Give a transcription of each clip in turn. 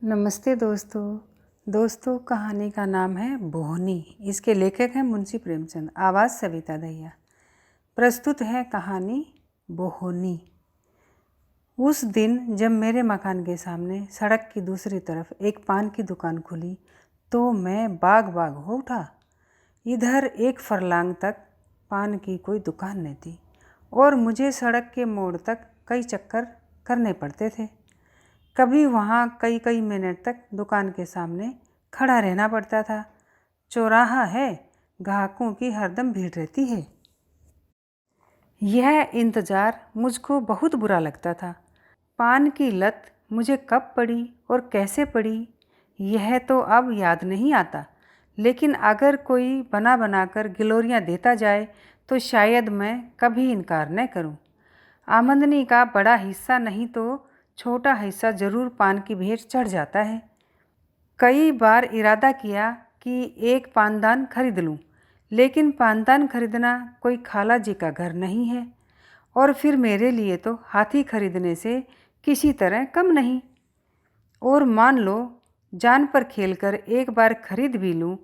नमस्ते दोस्तों कहानी का नाम है बोहनी। इसके लेखक हैं मुंशी प्रेमचंद। आवाज़ सविता दहिया। प्रस्तुत है कहानी बोहनी। उस दिन जब मेरे मकान के सामने सड़क की दूसरी तरफ एक पान की दुकान खुली तो मैं बाग हो उठा। इधर एक फरलांग तक पान की कोई दुकान नहीं थी और मुझे सड़क के मोड़ तक कई चक्कर करने पड़ते थे। कभी वहाँ कई मिनट तक दुकान के सामने खड़ा रहना पड़ता था। चौराहा है, ग्राहकों की हरदम भीड़ रहती है। यह इंतज़ार मुझको बहुत बुरा लगता था। पान की लत मुझे कब पड़ी और कैसे पड़ी यह तो अब याद नहीं आता, लेकिन अगर कोई बना कर गिलोरियाँ देता जाए तो शायद मैं कभी इनकार न करूं। आमदनी का बड़ा हिस्सा नहीं तो छोटा हिस्सा जरूर पान की भेंट चढ़ जाता है। कई बार इरादा किया कि एक पानदान खरीद लूं, लेकिन पानदान खरीदना कोई खाला जी का घर नहीं है और फिर मेरे लिए तो हाथी खरीदने से किसी तरह कम नहीं। और मान लो जान पर खेलकर एक बार खरीद भी लूं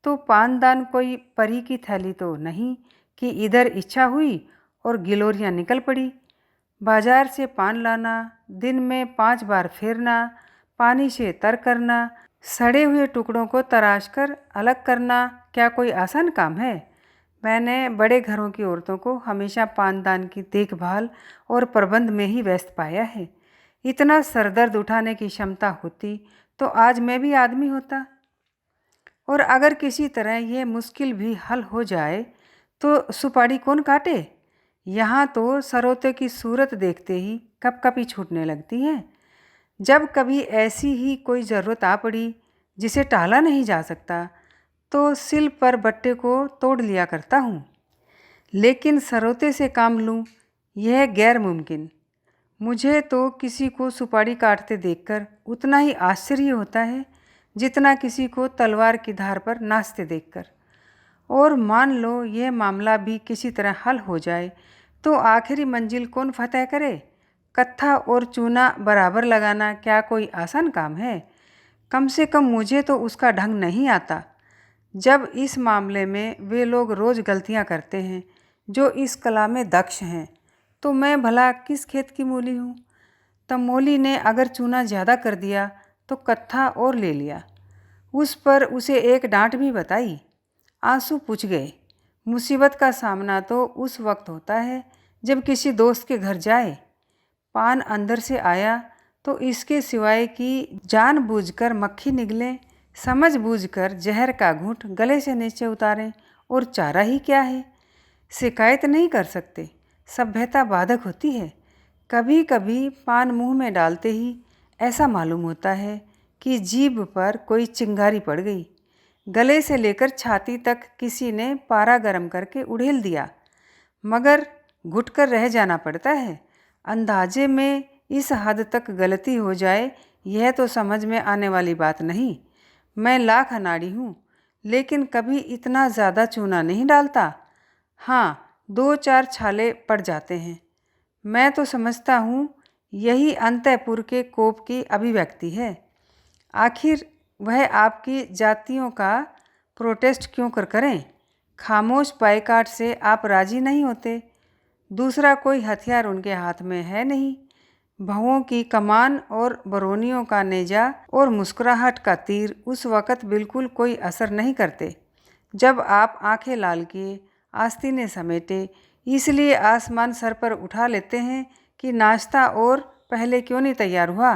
तो पानदान कोई परी की थैली तो नहीं कि इधर इच्छा हुई और गिलोरियाँ निकल पड़ी। बाजार से पान लाना, दिन में 5 बार फेरना, पानी से तर करना, सड़े हुए टुकड़ों को तराश कर अलग करना क्या कोई आसान काम है? मैंने बड़े घरों की औरतों को हमेशा पानदान की देखभाल और प्रबंध में ही व्यस्त पाया है। इतना सरदर्द उठाने की क्षमता होती तो आज मैं भी आदमी होता। और अगर किसी तरह यह मुश्किल भी हल हो जाए तो सुपारी कौन काटे? यहाँ तो सरोते की सूरत देखते ही कपकपी छूटने लगती है। जब कभी ऐसी ही कोई ज़रूरत आ पड़ी जिसे टाला नहीं जा सकता तो सिल पर बट्टे को तोड़ लिया करता हूँ, लेकिन सरोते से काम लूँ यह गैर मुमकिन। मुझे तो किसी को सुपारी काटते देखकर उतना ही आश्चर्य होता है जितना किसी को तलवार की धार पर नाचते देखकर। और मान लो यह मामला भी किसी तरह हल हो जाए तो आखिरी मंजिल कौन फतह करे? कत्था और चूना बराबर लगाना क्या कोई आसान काम है? कम से कम मुझे तो उसका ढंग नहीं आता। जब इस मामले में वे लोग रोज़ गलतियां करते हैं जो इस कला में दक्ष हैं, तो मैं भला किस खेत की मूली हूँ? तब मौली ने अगर चूना ज़्यादा कर दिया तो कत्था और ले लिया। उस पर उसे एक डांट भी बताई। आंसू पूछ गए। मुसीबत का सामना तो उस वक्त होता है जब किसी दोस्त के घर जाए। पान अंदर से आया तो इसके सिवाय कि जानबूझकर मक्खी निगले, समझबूझकर जहर का घूंट गले से नीचे उतारें और चारा ही क्या है? शिकायत नहीं कर सकते, सभ्यता बाधक होती है। कभी कभी पान मुंह में डालते ही ऐसा मालूम होता है कि जीभ पर कोई चिंगारी पड़ गई। गले से लेकर छाती तक किसी ने पारा गर्म करके उड़ेल दिया, मगर घुटकर रह जाना पड़ता है। अंदाजे में इस हद तक गलती हो जाए यह तो समझ में आने वाली बात नहीं। मैं लाख अनाड़ी हूँ, लेकिन कभी इतना ज़्यादा चूना नहीं डालता। हाँ, 2-4 छाले पड़ जाते हैं। मैं तो समझता हूँ यही अंतःपुर के कोप की अभिव्यक्ति है। आखिर वह आपकी जातियों का प्रोटेस्ट क्यों करें? खामोश बायकाट से आप राजी नहीं होते। दूसरा कोई हथियार उनके हाथ में है नहीं। भवों की कमान और बरौनियों का नेजा और मुस्कुराहट का तीर उस वक़्त बिल्कुल कोई असर नहीं करते जब आप आंखें लाल किए, आस्तीनें समेटे, इसलिए आसमान सर पर उठा लेते हैं कि नाश्ता और पहले क्यों नहीं तैयार हुआ।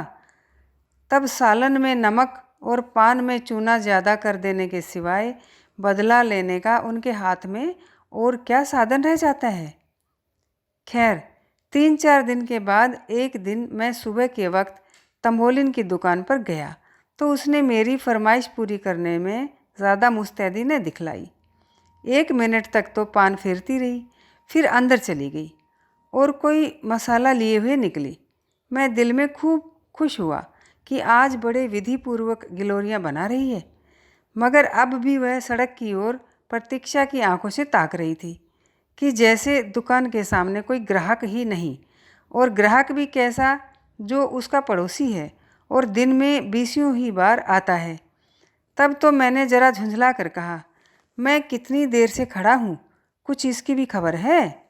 तब सालन में नमक और पान में चूना ज़्यादा कर देने के सिवाय बदला लेने का उनके हाथ में और क्या साधन रह जाता है? खैर, 3-4 दिन के बाद एक दिन मैं सुबह के वक्त तंबोलिन की दुकान पर गया तो उसने मेरी फरमाइश पूरी करने में ज़्यादा मुस्तैदी न दिखलाई। 1 मिनट तक तो पान फेरती रही, फिर अंदर चली गई और कोई मसाला लिए हुए निकली। मैं दिल में खूब खुश हुआ कि आज बड़े विधिपूर्वक गिलोरियाँ बना रही है, मगर अब भी वह सड़क की ओर प्रतीक्षा की आंखों से ताक रही थी कि जैसे दुकान के सामने कोई ग्राहक ही नहीं, और ग्राहक भी कैसा जो उसका पड़ोसी है और दिन में 20 ही बार आता है। तब तो मैंने ज़रा झुंझला कर कहा, मैं कितनी देर से खड़ा हूँ, कुछ इसकी भी खबर है?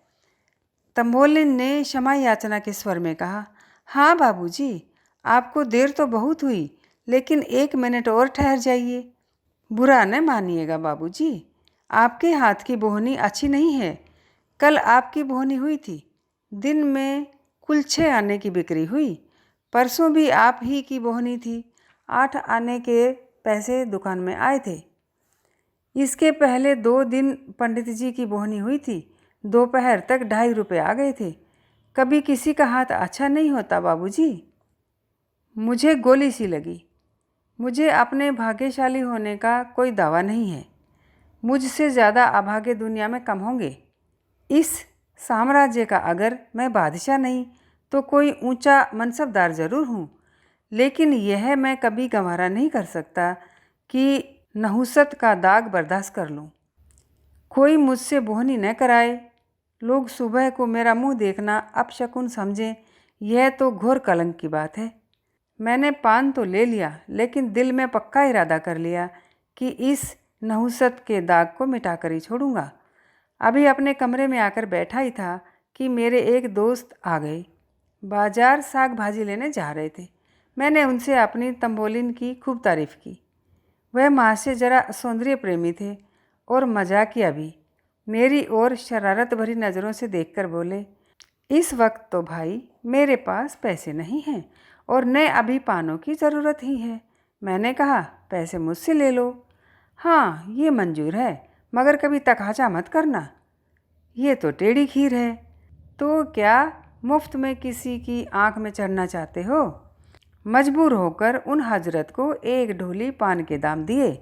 तंबोलिन ने क्षमा याचना के स्वर में कहा, हाँ बाबूजी, आपको देर तो बहुत हुई, लेकिन 1 मिनट और ठहर जाइए। बुरा न मानिएगा बाबूजी, आपके हाथ की बोहनी अच्छी नहीं है। कल आपकी बोहनी हुई थी, दिन में कुल 6 आने की बिक्री हुई। परसों भी आप ही की बोहनी थी, 8 आने के पैसे दुकान में आए थे। इसके पहले 2 दिन पंडित जी की बोहनी हुई थी, दोपहर तक 2.5 रुपये आ गए थे। कभी किसी का हाथ अच्छा नहीं होता बाबूजी। मुझे गोली सी लगी। मुझे अपने भाग्यशाली होने का कोई दावा नहीं है। मुझसे ज़्यादा अभागे दुनिया में कम होंगे। इस साम्राज्य का अगर मैं बादशाह नहीं तो कोई ऊंचा मनसबदार ज़रूर हूँ, लेकिन यह मैं कभी गंवारा नहीं कर सकता कि नहुसत का दाग बर्दाश्त कर लूँ। कोई मुझसे बोहनी न कराए, लोग सुबह को मेरा मुंह देखना अपशकुन समझें, यह तो घोर कलंक की बात है। मैंने पान तो ले लिया, लेकिन दिल में पक्का इरादा कर लिया कि इस नहुसत के दाग को मिटाकर ही छोड़ूंगा। अभी अपने कमरे में आकर बैठा ही था कि मेरे एक दोस्त आ गए। बाजार साग भाजी लेने जा रहे थे। मैंने उनसे अपनी तंबोलिन की खूब तारीफ़ की। वह माँ से ज़रा सौंदर्य प्रेमी थे और मजाकिया भी। मेरी ओर शरारत भरी नज़रों से देखकर बोले, इस वक्त तो भाई मेरे पास पैसे नहीं हैं और न अभी पानों की ज़रूरत ही है। मैंने कहा, पैसे मुझसे ले लो। हाँ, ये मंजूर है, मगर कभी तकाचा मत करना। ये तो टेढ़ी खीर है। तो क्या मुफ्त में किसी की आंख में चढ़ना चाहते हो? मजबूर होकर उन हजरत को 1 ढोली पान के दाम दिए।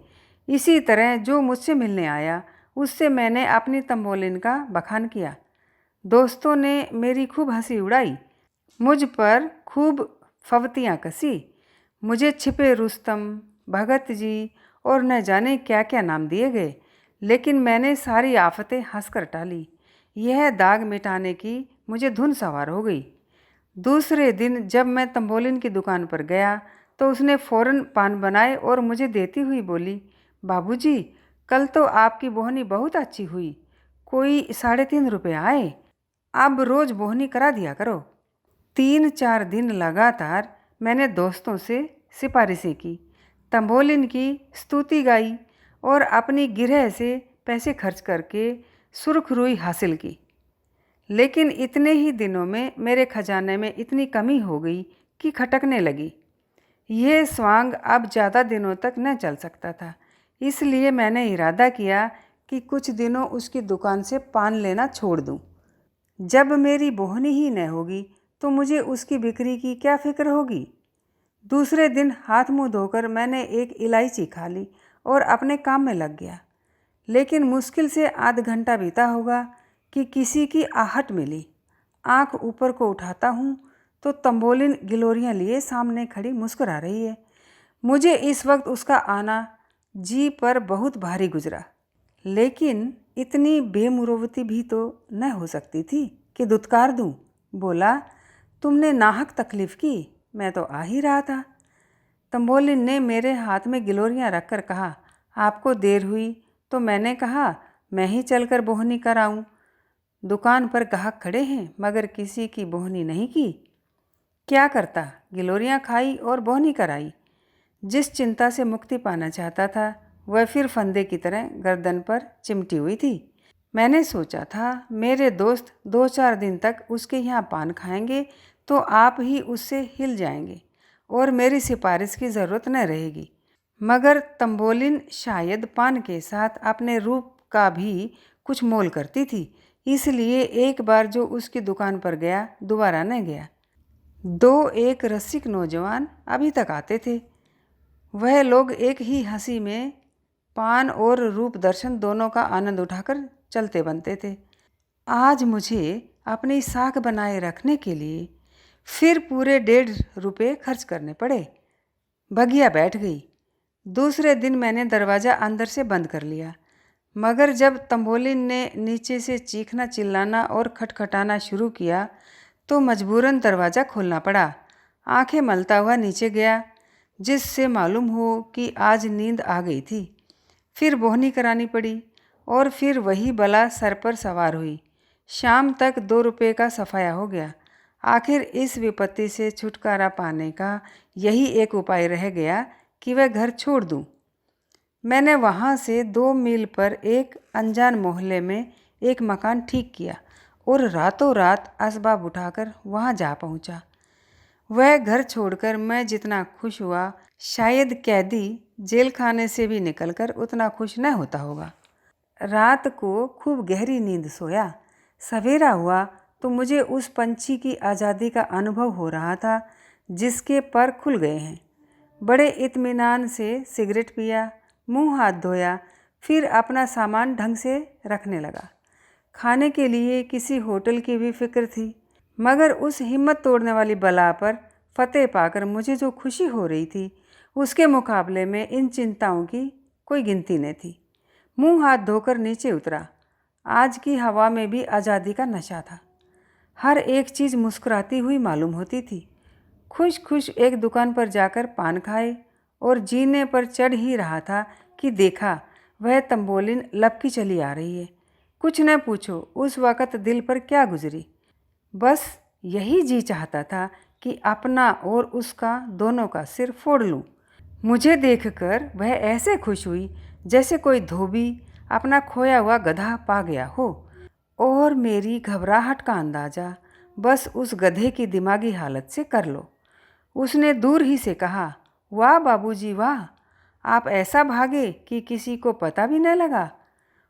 इसी तरह जो मुझसे मिलने आया उससे मैंने अपनी तंबोलिन का बखान किया। दोस्तों ने मेरी खूब हंसी उड़ाई, मुझ पर खूब फवतियाँ कसी। मुझे छिपे रुस्तम, भगत जी और न जाने क्या क्या नाम दिए गए, लेकिन मैंने सारी आफतें हंसकर टाली। यह दाग मिटाने की मुझे धुन सवार हो गई। दूसरे दिन जब मैं तंबोलिन की दुकान पर गया तो उसने फ़ौरन पान बनाए और मुझे देती हुई बोली, बाबूजी, कल तो आपकी बोहनी बहुत अच्छी हुई, कोई 3.5 रुपये आए। अब रोज़ बोहनी करा दिया करो। 3-4 दिन लगातार मैंने दोस्तों से सिफारिशें की, तंबोलिन की स्तुति गाई और अपनी गिरह से पैसे खर्च करके सुर्खरुई हासिल की। लेकिन इतने ही दिनों में मेरे खजाने में इतनी कमी हो गई कि खटकने लगी। यह स्वांग अब ज़्यादा दिनों तक न चल सकता था, इसलिए मैंने इरादा किया कि कुछ दिनों उसकी दुकान से पान लेना छोड़ दूं। जब मेरी बोहनी ही न होगी तो मुझे उसकी बिक्री की क्या फिक्र होगी। दूसरे दिन हाथ मुंह धोकर मैंने एक इलायची खा ली और अपने काम में लग गया। लेकिन मुश्किल से आध घंटा बीता होगा कि किसी की आहट मिली। आंख ऊपर को उठाता हूँ तो तंबोलिन गिलोरियाँ लिए सामने खड़ी मुस्कुरा रही है। मुझे इस वक्त उसका आना जी पर बहुत भारी गुजरा, लेकिन इतनी बेमुरवती भी तो न हो सकती थी कि दुत्कार दूँ। बोला, तुमने नाहक तकलीफ़ की, मैं तो आ ही रहा था। तंबोलिन ने मेरे हाथ में गिलोरियाँ रखकर कहा, आपको देर हुई तो मैंने कहा मैं ही चलकर बोहनी कराऊं। दुकान पर ग्राहक खड़े हैं मगर किसी की बोहनी नहीं की। क्या करता, गिलोरियाँ खाई और बोहनी कराई। जिस चिंता से मुक्ति पाना चाहता था वह फिर फंदे की तरह गर्दन पर चिमटी हुई थी। मैंने सोचा था मेरे दोस्त 2-4 दिन तक उसके यहाँ पान खाएंगे तो आप ही उससे हिल जाएंगे और मेरी सिफारिश की ज़रूरत न रहेगी। मगर तंबोलिन शायद पान के साथ अपने रूप का भी कुछ मोल करती थी, इसलिए एक बार जो उसकी दुकान पर गया दोबारा न गया। 2-1 रसिक नौजवान अभी तक आते थे। वह लोग एक ही हंसी में पान और रूप दर्शन दोनों का आनंद उठाकर चलते बनते थे। आज मुझे अपनी साख बनाए रखने के लिए फिर पूरे 1.5 रुपये खर्च करने पड़े। भगिया बैठ गई। दूसरे दिन मैंने दरवाज़ा अंदर से बंद कर लिया, मगर जब तंबोलिन ने नीचे से चीखना चिल्लाना और खटखटाना शुरू किया तो मजबूरन दरवाज़ा खोलना पड़ा। आंखें मलता हुआ नीचे गया जिससे मालूम हो कि आज नींद आ गई थी। फिर बोहनी करानी पड़ी और फिर वही बला सर पर सवार हुई। शाम तक 2 रुपये का सफाया हो गया। आखिर इस विपत्ति से छुटकारा पाने का यही एक उपाय रह गया कि वह घर छोड़ दूं। मैंने वहाँ से 2 मील पर एक अनजान मोहल्ले में एक मकान ठीक किया और रातों रात असबाब उठाकर वहाँ जा पहुँचा। वह घर छोड़कर मैं जितना खुश हुआ, शायद कैदी जेल खाने से भी निकलकर उतना खुश न होता होगा। रात को खूब गहरी नींद सोया। सवेरा हुआ तो मुझे उस पंछी की आज़ादी का अनुभव हो रहा था जिसके पर खुल गए हैं। बड़े इत्मीनान से सिगरेट पिया, मुंह हाथ धोया, फिर अपना सामान ढंग से रखने लगा। खाने के लिए किसी होटल की भी फिक्र थी, मगर उस हिम्मत तोड़ने वाली बला पर फतेह पाकर मुझे जो खुशी हो रही थी उसके मुकाबले में इन चिंताओं की कोई गिनती न थी। मुंह हाथ धोकर नीचे उतरा। आज की हवा में भी आज़ादी का नशा था। हर एक चीज़ मुस्कुराती हुई मालूम होती थी। खुश खुश एक दुकान पर जाकर पान खाए और जीने पर चढ़ ही रहा था कि देखा वह तंबोलिन लपकी चली आ रही है। कुछ न पूछो उस वक़्त दिल पर क्या गुजरी। बस यही जी चाहता था कि अपना और उसका दोनों का सिर फोड़ लूँ। मुझे देखकर वह ऐसे खुश हुई जैसे कोई धोबी अपना खोया हुआ गधा पा गया हो। और मेरी घबराहट का अंदाज़ा बस उस गधे की दिमागी हालत से कर लो। उसने दूर ही से कहा, वाह बाबूजी वाह, आप ऐसा भागे कि किसी को पता भी न लगा।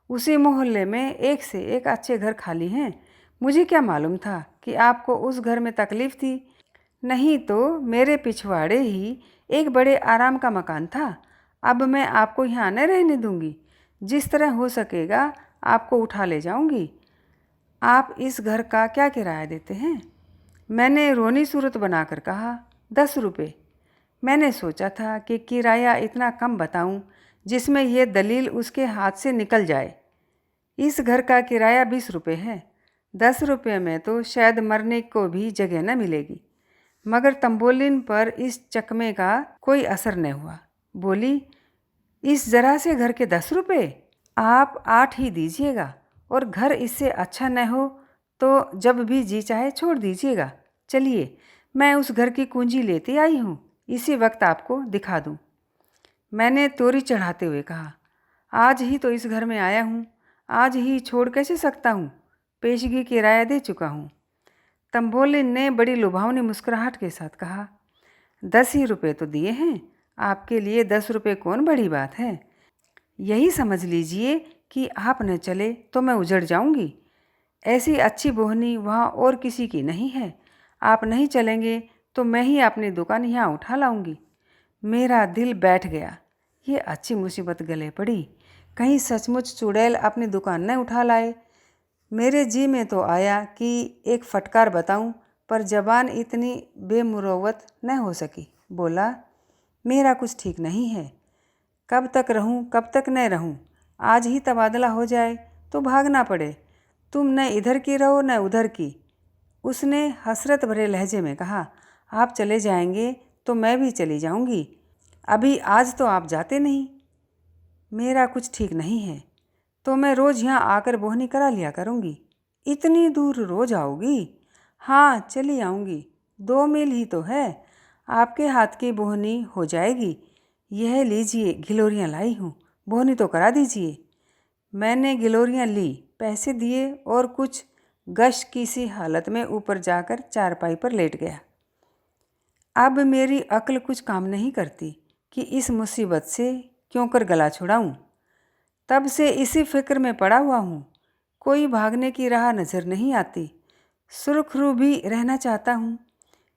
उसी मोहल्ले में एक से एक अच्छे घर खाली हैं। मुझे क्या मालूम था कि आपको उस घर में तकलीफ़ थी, नहीं तो मेरे पिछवाड़े ही एक बड़े आराम का मकान था। अब मैं आपको यहाँ न रहने दूँगी, जिस तरह हो सकेगा आपको उठा ले जाऊँगी। आप इस घर का क्या किराया देते हैं? मैंने रोनी सूरत बनाकर कहा, 10 रुपये। मैंने सोचा था कि किराया इतना कम बताऊं जिसमें यह दलील उसके हाथ से निकल जाए। इस घर का किराया 20 रुपये है। 10 रुपये में तो शायद मरने को भी जगह न मिलेगी। मगर तंबोलिन पर इस चकमे का कोई असर न हुआ। बोली, इस ज़रा से घर के 10 रुपये? आप 8 ही दीजिएगा, और घर इससे अच्छा न हो तो जब भी जी चाहे छोड़ दीजिएगा। चलिए, मैं उस घर की कुंजी लेती आई हूँ, इसी वक्त आपको दिखा दूँ। मैंने तोरी चढ़ाते हुए कहा, आज ही तो इस घर में आया हूँ, आज ही छोड़ कैसे सकता हूँ? पेशगी किराया दे चुका हूँ। तंबोलिन ने बड़ी लुभावनी मुस्कुराहट के साथ कहा, 10 ही रुपये तो दिए हैं, आपके लिए 10 रुपये कौन बड़ी बात है। यही समझ लीजिए कि आप न चले तो मैं उजड़ जाऊंगी। ऐसी अच्छी बोहनी वहाँ और किसी की नहीं है। आप नहीं चलेंगे तो मैं ही अपनी दुकान यहाँ उठा लाऊंगी। मेरा दिल बैठ गया। ये अच्छी मुसीबत गले पड़ी। कहीं सचमुच चुड़ैल अपनी दुकान न उठा लाए। मेरे जी में तो आया कि एक फटकार बताऊं, पर जबान इतनी बेमुरौवत न हो सकी। बोला, मेरा कुछ ठीक नहीं है। कब तक रहूं, कब तक न रहूं? आज ही तबादला हो जाए तो भागना पड़े। तुम न इधर की रहो न उधर की। उसने हसरत भरे लहजे में कहा, आप चले जाएंगे तो मैं भी चली जाऊंगी। अभी आज तो आप जाते नहीं। मेरा कुछ ठीक नहीं है तो मैं रोज़ यहाँ आकर बोहनी करा लिया करूँगी। इतनी दूर रोज़ आओगी? हाँ, चली आऊँगी। 2 मील ही तो है। आपके हाथ की बोहनी हो जाएगी। यह लीजिए, गिलोरियाँ लाई हूँ, बोहनी तो करा दीजिए। मैंने गिलोरियाँ ली, पैसे दिए और कुछ गश की सी हालत में ऊपर जाकर चारपाई पर लेट गया। अब मेरी अक्ल कुछ काम नहीं करती कि इस मुसीबत से क्यों कर गला छुड़ाऊँ। तब से इसी फिक्र में पड़ा हुआ हूँ। कोई भागने की राह नज़र नहीं आती। सुरखरू भी रहना चाहता हूँ,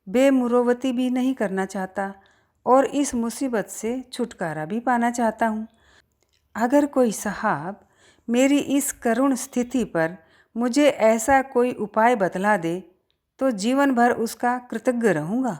बेमुरौवती भी नहीं करना चाहता, और इस मुसीबत से छुटकारा भी पाना चाहता हूँ। अगर कोई साहब मेरी इस करुण स्थिति पर मुझे ऐसा कोई उपाय बतला दे तो जीवन भर उसका कृतज्ञ रहूँगा।